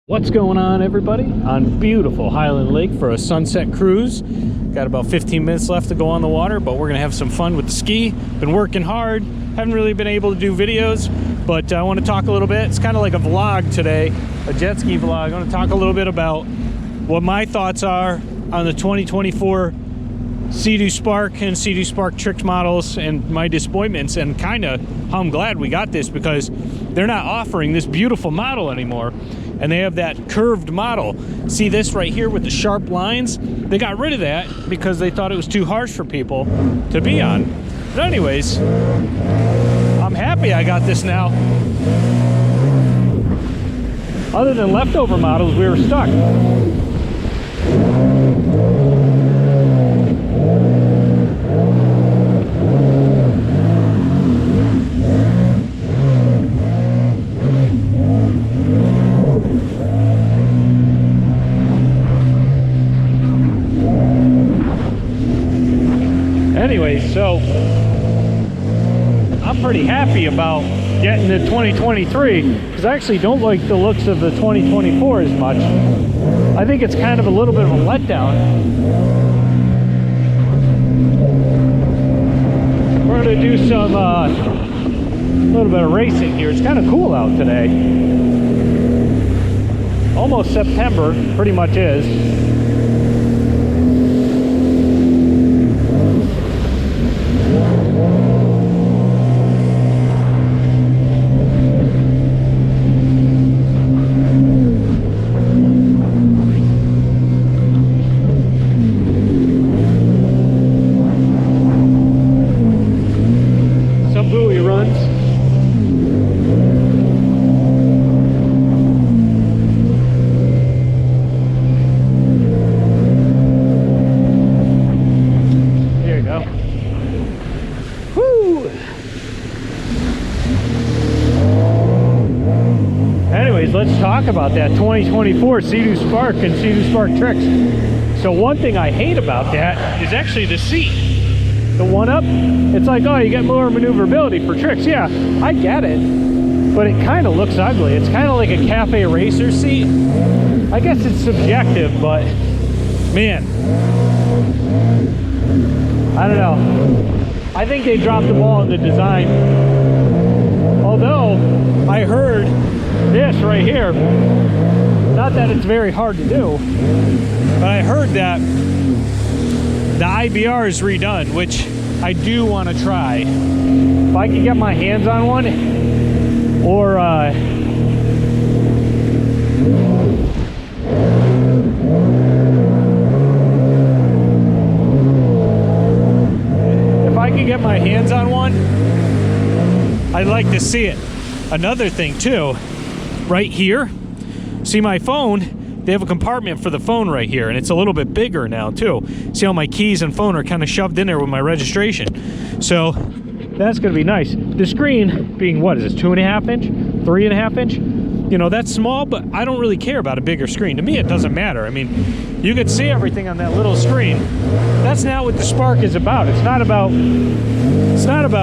What's going on, everybody, on beautiful Highland Lake for a sunset cruise. Got about 15 minutes left to go on the water, but we're gonna have some fun with the ski. Been working hard, haven't really been able to do videos, but I want to talk a little bit. It's kind of like a vlog today, a jet ski vlog. I want to talk a little bit about what my thoughts are on the 2024 Sea-Doo Spark and Sea-Doo Spark Trixx models and my disappointments, and kind of how I'm glad we got this because they're not offering this beautiful model anymore. And they have that curved model. See this right here with the sharp lines? They got rid of that because they thought it was too harsh for people to be on. But anyways, I'm happy I got this now. Other than leftover models, we were stuck. Anyway, so I'm pretty happy about getting the 2023 because I actually don't like the looks of the 2024 as much. I think it's kind of a little bit of a letdown. We're going to do some little bit of racing here. It's kind of cool out today. Almost September, pretty much is. Let's talk about that 2024 Sea-Doo Spark and Sea-Doo Spark Trixx. So one thing I hate about that is actually the seat. The one up, it's like, oh, you get more maneuverability for Trixx. Yeah, I get it, but it kind of looks ugly. It's kind of like a cafe racer seat. I guess it's subjective, but man, I don't know. I think they dropped the ball in the design. Although I heard this right here, not that it's very hard to do, but I heard that the IBR is redone, which I do want to try. If I can get my hands on one, or if I can get my hands on one, I'd like to see it. Another thing too, right here, see my phone, they have a compartment for the phone right here, and it's a little bit bigger now too. See how my keys and phone are kind of shoved in there with my registration. So that's gonna be nice. The screen being, what is this, 2.5 inch, 3.5 inch? You know, that's small, but I don't really care about a bigger screen. To me, it doesn't matter. I mean, you could see everything on that little screen. That's not what the Spark is about. It's not about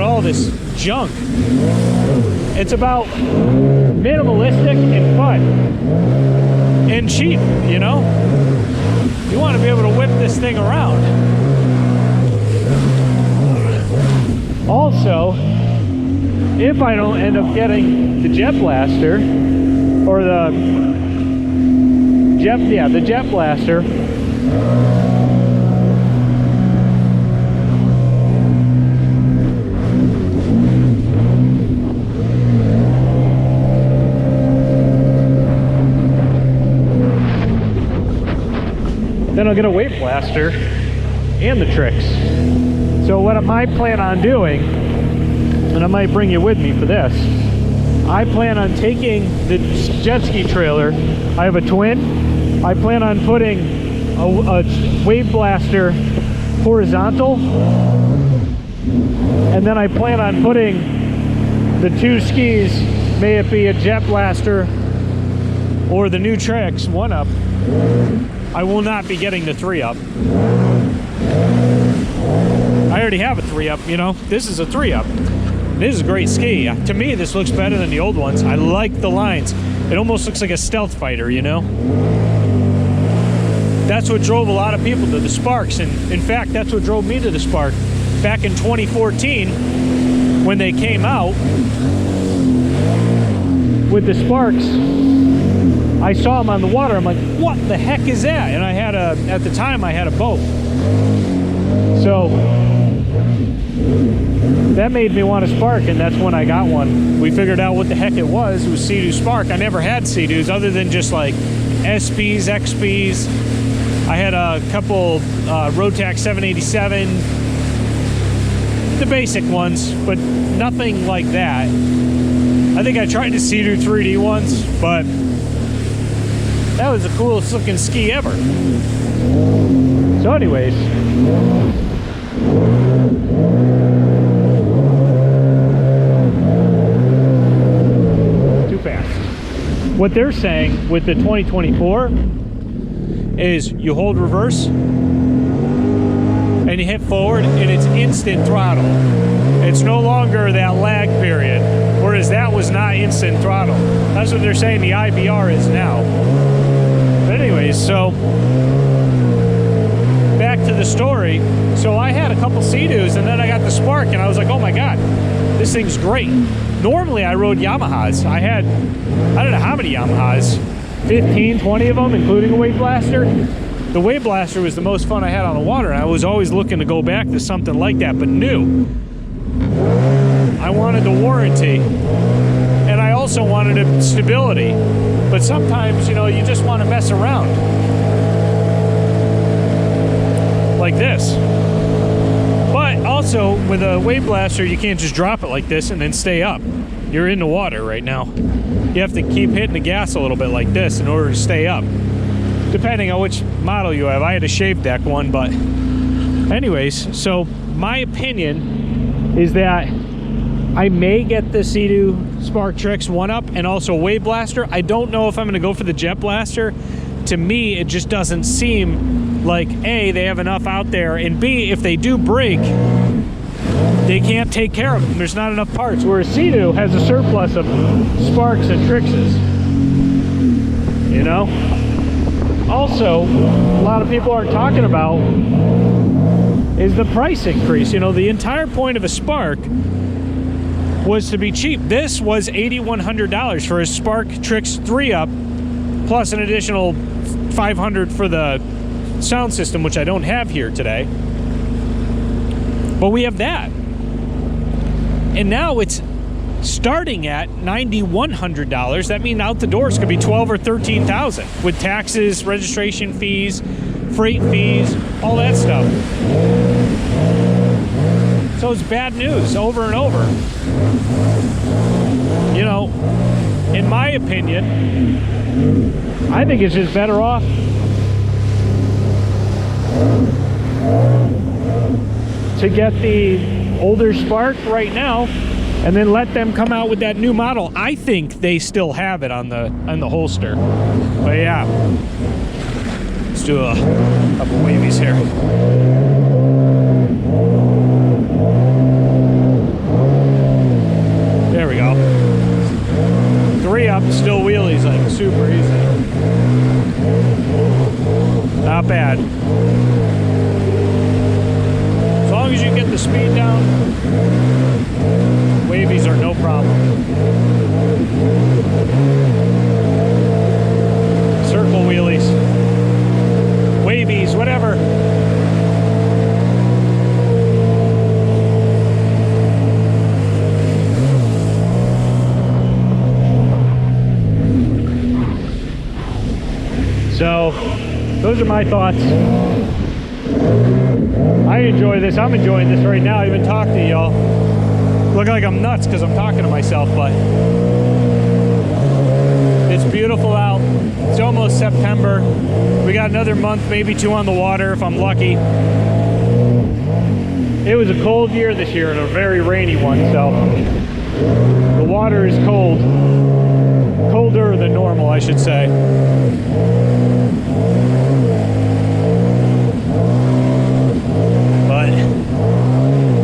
all this junk. It's about minimalistic and fun and cheap, you know? You want to be able to whip this thing around. Also, if I don't end up getting the Jet Blaster, or the Jet Blaster, then I'll get a Wave Blaster and the Trixx. So what I plan on doing, and I might bring you with me for this, I plan on taking the jet ski trailer. I have a twin. I plan on putting a Wave Blaster horizontal, and then I plan on putting the two skis, may it be a Jet Blaster or the new Trixx 1-up. I will not be getting the 3-up. I already have a 3-up, you know. This is a 3-up. This is a great ski. To me, this looks better than the old ones. I like the lines. It almost looks like a stealth fighter, you know? That's what drove a lot of people to the Sparks, and in fact, that's what drove me to the Spark. Back in 2014, when they came out with the Sparks, I saw them on the water. I'm like, what the heck is that? And I had at the time, I had a boat. So that made me want a Spark, and that's when I got one. We figured out what the heck it was. It was Sea-Doo Spark. I never had Sea-Doos other than just like SPs, XPs. I had a couple Rotax 787, the basic ones, but nothing like that. I think I tried the Sea-Doo 3D once, but that was the coolest looking ski ever. So anyways, too fast. What they're saying with the 2024 is you hold reverse and you hit forward and it's instant throttle. It's no longer that lag period, whereas that was not instant throttle. That's what they're saying the IBR is now. But anyways, so back to the story. So I had a couple Sea-Doos and then I got the Spark and I was like, oh my God, this thing's great. Normally I rode Yamahas. I don't know how many Yamahas, 15, 20 of them, including a Wave Blaster. The Wave Blaster was the most fun I had on the water, and I was always looking to go back to something like that, but new. I wanted the warranty, and I also wanted stability. But sometimes, you know, you just want to mess around. Like this. But also, with a Wave Blaster, you can't just drop it like this and then stay up. You're in the water right now. You have to keep hitting the gas a little bit like this in order to stay up. Depending on which model you have. I had a shave deck one, but anyways, so my opinion is that I may get the Sea-Doo Spark Trixx 1-Up and also Wave Blaster. I don't know if I'm gonna go for the Jet Blaster. To me, it just doesn't seem like A, they have enough out there, and B, if they do break, they can't take care of them. There's not enough parts, whereas Sea-Doo has a surplus of Sparks and Trixxes, you know? Also, a lot of people aren't talking about is the price increase. You know, the entire point of a Spark was to be cheap. This was $8,100 for a Spark Trixx 3-Up, plus an additional $500 for the sound system, which I don't have here today. But we have that. And now it's starting at $9,100. That means out the doors could be $12,000 or $13,000 with taxes, registration fees, freight fees, all that stuff. So it's bad news over and over. You know, in my opinion, I think it's just better off to get the older Spark right now and then let them come out with that new model. I think they still have it on the holster. But yeah, let's do a couple wavies here. There we go. 3-Up, still wheelies like super easy. Not bad. As long as you get the speed down, wavies are no problem. Circle wheelies, wavies, whatever. So, those are my thoughts. I enjoy this. I'm enjoying this right now. I even talk to y'all. Look like I'm nuts because I'm talking to myself, but it's beautiful out. It's almost September. We got another month, maybe 2 on the water if I'm lucky. It was a cold year this year and a very rainy one, so the water is cold. Colder than normal, I should say. But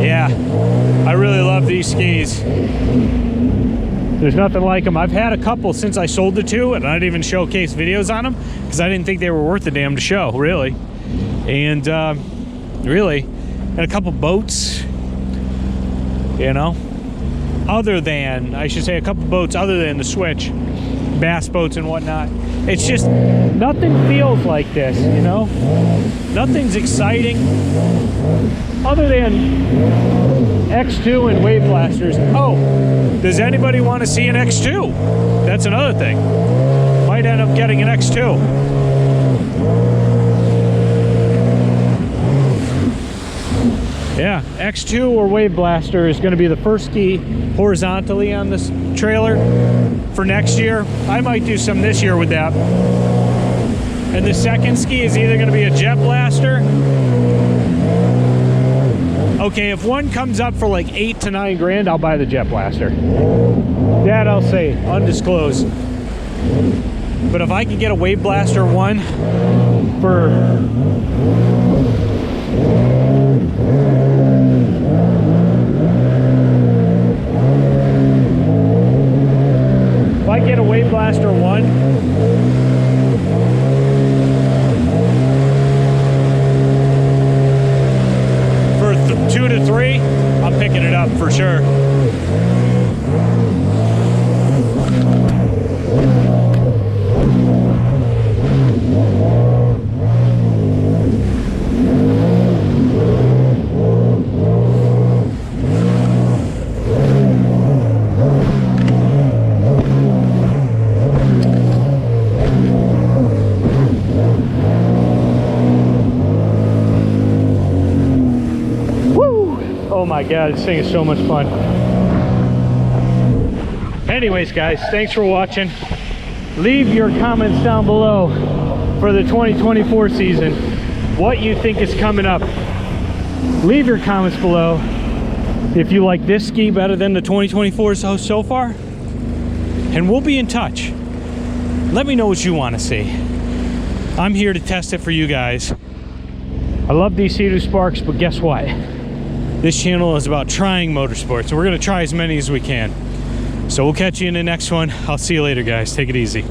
yeah, I really love these skis. There's nothing like them. I've had a couple since I sold the two, and I didn't even showcase videos on them because I didn't think they were worth a damn to show, really. And and a couple boats, you know, other than, I should say, a couple boats other than the Switch, bass boats and whatnot. It's just, nothing feels like this, you know? Nothing's exciting other than X2 and wave blasters. Oh, does anybody want to see an X2? That's another thing. Might end up getting an X2. Yeah, X2 or wave blaster is going to be the first ski horizontally on this trailer for next year. I might do some this year with that. And the second ski is either going to be a jet blaster. Okay, if one comes up for like 8 to 9 grand, I'll buy the jet blaster. That I'll say, undisclosed. But if I can get a wave blaster one for Wave Blaster 1 for 2 to 3, I'm picking it up for sure. Oh my God, this thing is so much fun. Anyways, guys, thanks for watching. Leave your comments down below for the 2024 season. What you think is coming up. Leave your comments below if you like this ski better than the 2024 so far. And we'll be in touch. Let me know what you want to see. I'm here to test it for you guys. I love these Sea-Doo Sparks, but guess what? This channel is about trying motorsports, and we're going to try as many as we can. So we'll catch you in the next one. I'll see you later, guys. Take it easy.